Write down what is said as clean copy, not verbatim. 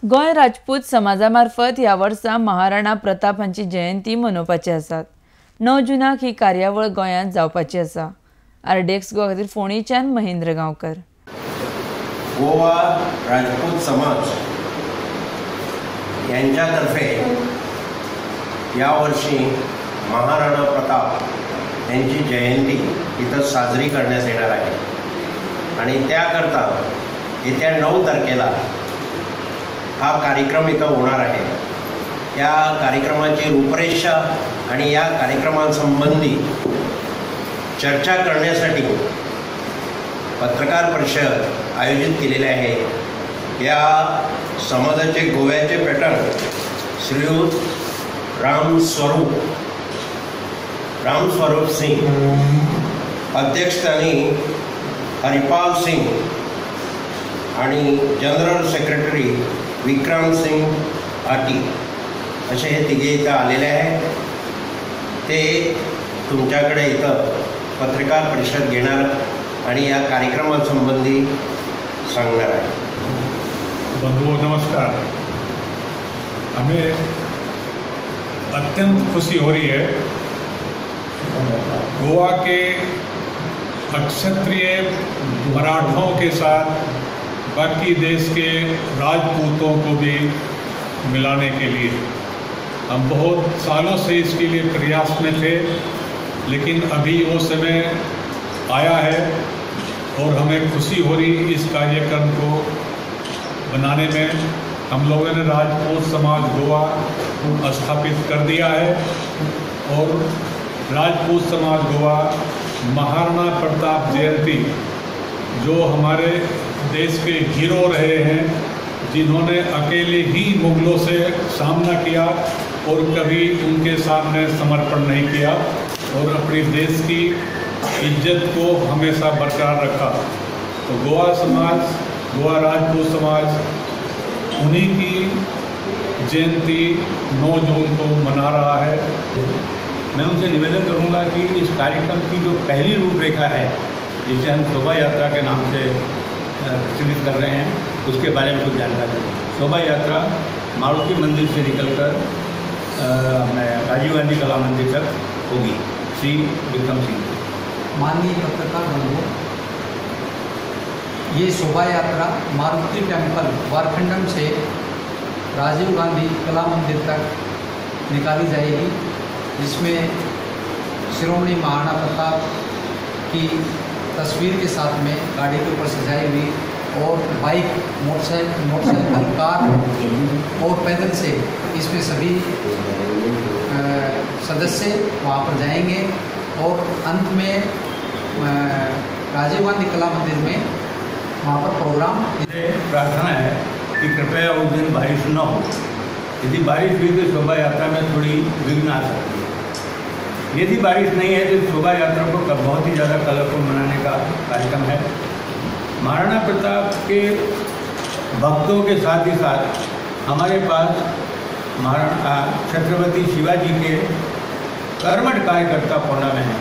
गोंय राजपूत समाजामार्फत ह्या वर्सा महाराणा प्रताप हांची जयंती मनोवपाची आसात। 9 जूनाक ही कार्यावळ गोंयांत जावपाची आसा। आरडीएक्स गोवा खातीर फोंडेच्यान महेंद्र गांवकर। गोवा राजपूत समाज यांच्यातर्फे या वर्षी महाराणा प्रताप यांची जयंती इथं साजरी करण्यात येणार आहे आणि त्याकरता येत्या 9 तारखेला हा कार्यक्रम इथं होणार आहे। या कार्यक्रमाची रूपरेषा आणि या कार्यक्रमासंबंधी चर्चा करण्यासाठी पत्रकार परिषद आयोजित केलेली आहे। या समाजाचे गोव्याचे पॅटर्न श्रीयुत रामस्वरूप सिंग, अध्यक्षस्थानी हरिपाल सिंग आणि जनरल सेक्रेटरी विक्रम सिंग आटी असे हे तिघे इथं आलेले आहेत। ते तुमच्याकडे इथं पत्रकार परिषद घेणार आणि या कार्यक्रमासंबंधी सांगणार आहे। बंधुओं नमस्कार। हमें अत्यंत खुशी हो रही है गोवा के क्षत्रिय मराठों के साथ बाकी देश के राजपूतों को भी मिलाने के लिए हम बहुत सालों से इसके लिए प्रयास में थे, लेकिन अभी वो समय आया है और हमें खुशी हो रही इस कार्यक्रम को बनाने में। हम लोगों ने राजपूत समाज गोवा स्थापित कर दिया है और राजपूत समाज गोवा महाराणा प्रताप जयंती, जो हमारे देश के हीरो रहे हैं, जिन्होंने अकेले ही मुगलों से सामना किया और कभी उनके सामने समर्पण नहीं किया और अपनी देश की इज्जत को हमेशा बरकरार रखा। तो गोवा समाज, गोवा राजपूत समाज उन्हीं की जयंती 9 जून को मना रहा है। मैं उनसे निवेदन करूंगा कि इस कार्यक्रम की जो पहली रूपरेखा है, जिसे हम शोभा यात्रा के नाम से प्रचलित कर रहे हैं, उसके बारे में कुछ जानकारी दें। शोभा यात्रा मारुति मंदिर से निकलकर राजीव गांधी कला मंदिर तक होगी। श्री विक्रम सिंह। माननीय पत्रकार बंधुओं, ये शोभा यात्रा मारुति टेम्पल वारखंडम से राजीव गांधी कला मंदिर तक निकाली जाएगी, जिसमें शिरोमणि महाराणा प्रताप की तस्वीर के साथ में गाड़ी के ऊपर सजाई हुई और बाइक, मोटरसाइकिल, कार और पैदल से इसमें सभी सदस्य वहाँ पर जाएंगे और अंत में राजीव गांधी कला मंदिर में वहाँ पर प्रोग्राम। प्रार्थना है कि कृपया उस दिन बारिश न हो। यदि बारिश हुई तो शोभा यात्रा में थोड़ी विघ्न आ सकती है। यदि बारिश नहीं है तो शोभा यात्रा को बहुत ही ज़्यादा कलरफुल मनाने का कार्यक्रम है। महाराणा प्रताप के भक्तों के साथ ही साथ हमारे पास महाराणा छत्रपति शिवाजी के कर्मठ कार्यकर्ता पौना में हैं।